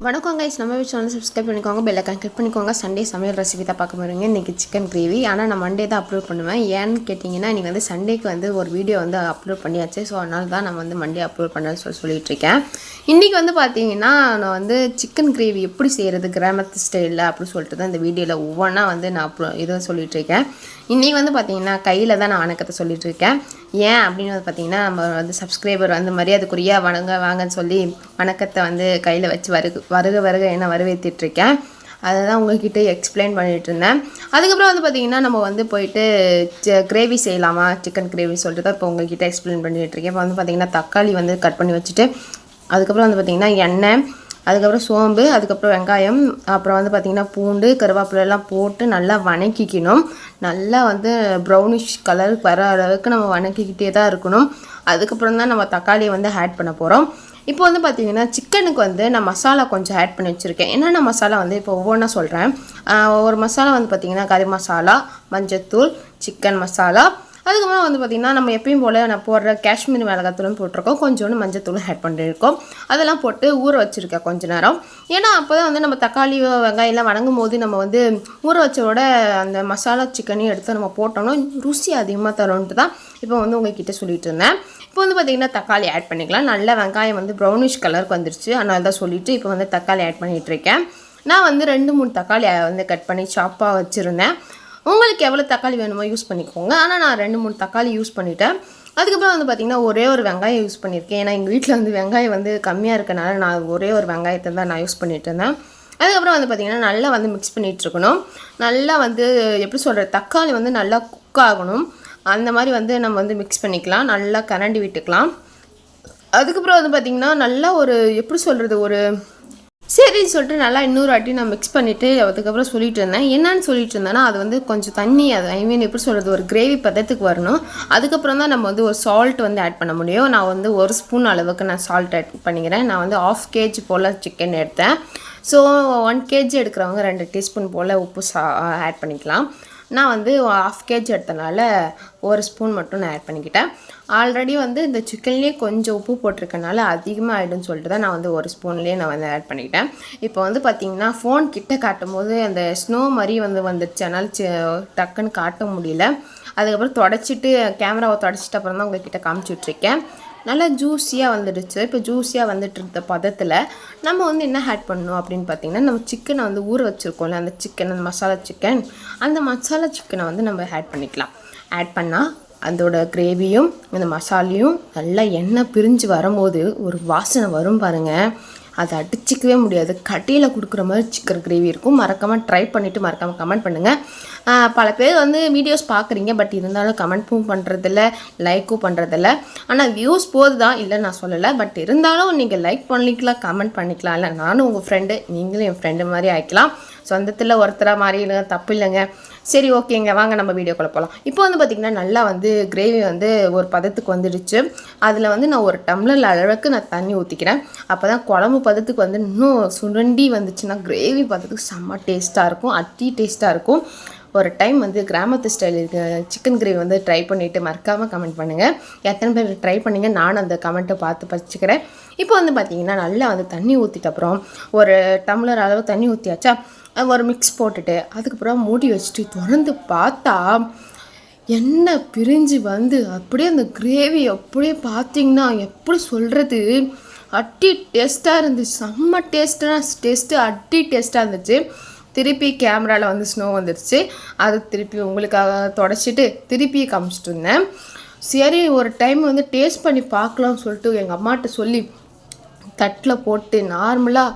வணக்கம் கைஸ், நம்ம channel subscribe பண்ணிக்கோங்க, பெல் ஐகான் கிளிக் பண்ணிக்கோங்க. சண்டே சமையல் ரெசிபி தான் பார்க்க போகிறீங்க. இன்றைக்கி சிக்கன் கிரேவி. ஆனால் நான் மண்டே தான் அப்லோட் பண்ணுவேன். ஏன்னு கேட்டிங்கன்னா இன்றைக்கி வந்து சண்டேக்கு வந்து ஒரு வீடியோ வந்து அப்லோட் பண்ணியாச்சு. ஸோ அதனால தான் நான் வந்து மண்டே அப்லோட் பண்ணேன்னு சொல்லிட்டுருக்கேன். இன்றைக்கி வந்து பார்த்தீங்கன்னா நான் வந்து சிக்கன் கிரேவி எப்படி செய்கிறது கிராமத்து ஸ்டைலில் அப்படின்னு சொல்லிட்டு தான் இந்த வீடியோவில் ஒவ்வொன்றா வந்து நான் இதை சொல்லிகிட்ருக்கேன். இன்றைக்கி வந்து பார்த்திங்கன்னா கையில் தான் நான் வணக்கத்தை சொல்லிகிட்ருக்கேன். ஏன் அப்படின்னு வந்து பார்த்திங்கன்னா நம்ம வந்து சப்ஸ்கிரைபர் வந்து மரியாதைக்குரிய வாங்கன்னு சொல்லி வணக்கத்தை வந்து கையில் வச்சு வருக என்ன வரவேற்றிட்டுருக்கேன். அதை தான் உங்கள்கிட்ட எக்ஸ்பிளைன் பண்ணிகிட்டு இருந்தேன். அதுக்கப்புறம் வந்து பார்த்திங்கன்னா நம்ம வந்து போயிட்டு கிரேவி செய்யலாமா, சிக்கன் கிரேவி சொல்லிட்டு தான் இப்போ உங்கள்கிட்ட எக்ஸ்பிளைன் பண்ணிகிட்ருக்கேன். இப்போ வந்து பார்த்திங்கன்னா தக்காளி வந்து கட் பண்ணி வச்சுட்டு அதுக்கப்புறம் வந்து பார்த்திங்கன்னா எண்ணெய், அதுக்கப்புறம் சோம்பு, அதுக்கப்புறம் வெங்காயம், அப்புறம் வந்து பார்த்திங்கன்னா பூண்டு, கருவேப்பிலெல்லாம் போட்டு நல்லா வணக்கிக்கணும். நல்லா வந்து ப்ரௌனிஷ் கலர் வர அளவுக்கு நம்ம வணக்கிக்கிட்டே தான் இருக்கணும். அதுக்கப்புறம் தான் நம்ம தக்காளியை வந்து ஆட் பண்ண போகிறோம். இப்போ வந்து பார்த்திங்கன்னா சிக்கனுக்கு வந்து நான் மசாலா கொஞ்சம் ஆட் பண்ணி வச்சுருக்கேன். என்னென்ன மசாலா வந்து இப்போ ஒவ்வொன்றா சொல்கிறேன். ஒரு மசாலா வந்து பார்த்திங்கன்னா கறி மசாலா, மஞ்சத்தூள், சிக்கன் மசாலா, அதுக்கப்புறம் வந்து பார்த்திங்கன்னா நம்ம எப்பயும் போல் நான் போடுற காஷ்மீர் மிளகாத்தூளும் போட்டிருக்கோம், கொஞ்சோண்டு மஞ்சத்தூளும் ஆட் பண்ணியிருக்கோம். அதெல்லாம் போட்டு ஊற வச்சுருக்கேன் கொஞ்சம் நேரம். ஏன்னா அப்போ தான் வந்து நம்ம தக்காளி வெங்காயம்லாம் வணங்கும் போது நம்ம வந்து ஊற வச்சோட அந்த மசாலா சிக்கனையும் எடுத்து நம்ம போட்டோம்னா ருசி அதிகமாக தரும்ன்ட்டு தான் இப்போ வந்து உங்கள்கிட்ட சொல்லிட்டு இருந்தேன். இப்போ வந்து பார்த்திங்கன்னா தக்காளி ஆட் பண்ணிக்கலாம். நல்லா வெங்காயம் வந்து ப்ரௌனிஷ் கலருக்கு வந்துருச்சு, அதனால தான் சொல்லிவிட்டு இப்போ வந்து தக்காளி ஆட் பண்ணிகிட்ருக்கேன். நான் வந்து 2-3 தக்காளி வந்து கட் பண்ணி சாப்பாக வச்சுருந்தேன். உங்களுக்கு எவ்வளோ தக்காளி வேணுமோ யூஸ் பண்ணிக்கோங்க. ஆனால் நான் 2-3 தக்காளி யூஸ் பண்ணிவிட்டேன். அதுக்கப்புறம் வந்து பார்த்திங்கன்னா ஒரே ஒரு வெங்காயம் யூஸ் பண்ணியிருக்கேன். ஏன்னா எங்கள் வீட்டில் வந்து வெங்காயம் வந்து கம்மியாக இருக்கனால நான் ஒரே ஒரு வெங்காயத்தை தான் நான் யூஸ் பண்ணிகிட்டு இருந்தேன். அதுக்கப்புறம் வந்து பார்த்திங்கன்னா நல்லா வந்து மிக்ஸ் பண்ணிகிட்ருக்கணும். நல்லா வந்து எப்படி சொல்கிறது, தக்காளி வந்து நல்லா குக் ஆகணும். அந்த மாதிரி வந்து நம்ம வந்து மிக்ஸ் பண்ணிக்கலாம், நல்லா கரண்டி விட்டுக்கலாம். அதுக்கப்புறம் வந்து பார்த்திங்கன்னா நல்லா ஒரு எப்படி சொல்கிறது, ஒரு சரின்னு சொல்லிட்டு நல்லா இன்னொரு வாட்டி நான் மிக்ஸ் பண்ணிவிட்டு அதுக்கப்புறம் சொல்லிட்டு இருந்தேன். என்னன்னு சொல்லிட்டு இருந்தேன்னா அது வந்து கொஞ்சம் தண்ணி, அது எப்படி சொல்கிறது, ஒரு கிரேவி பதத்துக்கு வரணும். அதுக்கப்புறம் தான் நம்ம வந்து ஒரு சால்ட் வந்து ஆட் பண்ண முடியும். நான் வந்து 1 ஸ்பூன் அளவுக்கு நான் சால்ட் ஆட் பண்ணிக்கிறேன். நான் வந்து 1/2 kg போல் சிக்கன் எடுத்தேன். ஸோ 1 kg எடுக்கிறவங்க 2 டீஸ்பூன் போல் உப்பு ஆட் பண்ணிக்கலாம். நான் வந்து 1/2 kg எடுத்தனால 1 ஸ்பூன் மட்டும் நான் ஆட் பண்ணிக்கிட்டேன். ஆல்ரெடி வந்து இந்த சிக்கன்லேயே கொஞ்சம் உப்பு போட்டிருக்கனால அதிகமாக ஆகிடும்னு சொல்லிட்டு தான் நான் வந்து 1 ஸ்பூன்லேயே நான் வந்து ஆட் பண்ணிக்கிட்டேன். இப்போ வந்து பார்த்திங்கன்னா ஃபோன் கிட்ட காட்டும் போது அந்த ஸ்னோ மாதிரி வந்துடுச்சு, அதனால் டக்குன்னு காட்ட முடியல. அதுக்கப்புறம் கேமராவை தொடச்சிட்டு அப்புறம் தான் உங்கள்கிட்ட காமிச்சிட்ருக்கேன். நல்லா ஜூஸியாக வந்துடுச்சு. இப்போ ஜூஸியாக வந்துட்டு இருந்த பதத்தில் நம்ம வந்து என்ன ஆட் பண்ணணும் அப்படின்னு பார்த்திங்கன்னா நம்ம சிக்கனை வந்து ஊற வச்சுருக்கோம்ல, அந்த மசாலா சிக்கனை வந்து நம்ம ஆட் பண்ணிக்கலாம். ஆட் பண்ணால் அதோட கிரேவியும் அந்த மசாலையும் நல்லா எண்ணெய் பிரிஞ்சு வரும்போது ஒரு வாசனை வரும் பாருங்கள், அதை அடிச்சிக்கவே முடியாது. கட்டியில் கொடுக்குற மாதிரி சிக்கன் கிரேவி இருக்கும். மறக்காமல் ட்ரை பண்ணிவிட்டு மறக்காமல் கமெண்ட் பண்ணுங்கள். பல பேர் வந்து வீடியோஸ் பார்க்குறீங்க, பட் இருந்தாலும் கமெண்ட்டும் பண்ணுறதில்ல, லைக்கும் பண்ணுறதில்ல. ஆனால் வியூஸ் போது தான், இல்லை நான் சொல்லலை. பட் இருந்தாலும் நீங்கள் லைக் பண்ணிக்கலாம், கமெண்ட் பண்ணிக்கலாம். இல்லை நானும் உங்கள் ஃப்ரெண்டு, நீங்களும் என் ஃப்ரெண்டு மாதிரி ஆகிக்கலாம். சொந்தத்தில் ஒருத்தராக மாதிரி இல்லைங்க, தப்பு இல்லைங்க. சரி, ஓகேங்க, வாங்க நம்ம வீடியோக்குள்ளே போகலாம். இப்போ வந்து பார்த்திங்கன்னா நல்லா வந்து கிரேவி வந்து ஒரு பதத்துக்கு வந்துடுச்சு. அதில் வந்து நான் ஒரு டம்ளர் அளவுக்கு நான் தண்ணி ஊற்றிக்கிறேன். அப்போ தான் குழம்பு பதத்துக்கு வந்து இன்னும் சுரண்டி வந்துச்சுன்னா கிரேவி பதத்துக்கு செம்ம டேஸ்ட்டாக இருக்கும், டேஸ்ட்டாக இருக்கும். ஒரு டைம் வந்து கிராமத்து ஸ்டைல் சிக்கன் கிரேவி வந்து ட்ரை பண்ணிவிட்டு மறக்காமல் கமெண்ட் பண்ணுங்கள். எத்தனை பேர் ட்ரை பண்ணிங்க, நானும் அந்த கமெண்ட்டை பார்த்து படிச்சுக்கிறேன். இப்போ வந்து பார்த்திங்கன்னா நல்லா வந்து தண்ணி ஊற்றிட்ட அப்புறம் ஒரு டம்ளர் அளவு தண்ணி ஊற்றியாச்சா, ஒரு மிக்ஸ் போட்டுட்டு அதுக்கப்புறம் மூடி வச்சுட்டு திறந்து பார்த்தா எண்ணெய் பிரிஞ்சு வந்து அப்படியே அந்த கிரேவி அப்படியே பார்த்திங்கன்னா எப்படி சொல்கிறது, டேஸ்ட்டாக இருந்துச்சு. செம்ம டேஸ்ட்டாக இருந்துச்சு. திருப்பி கேமராவில் வந்து ஸ்னோ வந்துடுச்சு. அது திருப்பி உங்களுக்காக தொடச்சிட்டு திருப்பி காமிச்சிட்டு இருந்தேன். சரி, ஒரு டைம் வந்து டேஸ்ட் பண்ணி பார்க்கலாம்னு சொல்லிட்டு எங்கள் அம்மாட்ட சொல்லி தட்டில் போட்டு நார்மலாக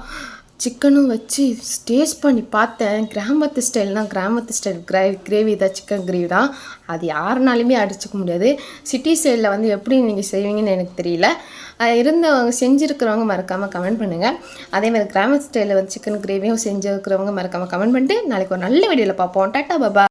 சிக்கனும் வச்சு டேஸ்ட் பண்ணி பார்த்தேன். கிராமத்து ஸ்டைல் கிரேவி தான், சிக்கன் கிரேவி தான். அது யாருனாலுமே அடிச்சுக்க முடியாது. சிட்டி ஸ்டைலில் வந்து எப்படி நீங்கள் செய்வீங்கன்னு எனக்கு தெரியல. செஞ்சுருக்கிறவங்க மறக்காமல் கமெண்ட் பண்ணுங்கள். அதேமாதிரி கிராமத்து ஸ்டைலில் வந்து சிக்கன் கிரேவியும் செஞ்சுருக்கிறவங்க மறக்காமல் கமெண்ட் பண்ணிட்டு நாளைக்கு ஒரு நல்ல வீடியோவில் பார்ப்போம். டாட்டா பாபா.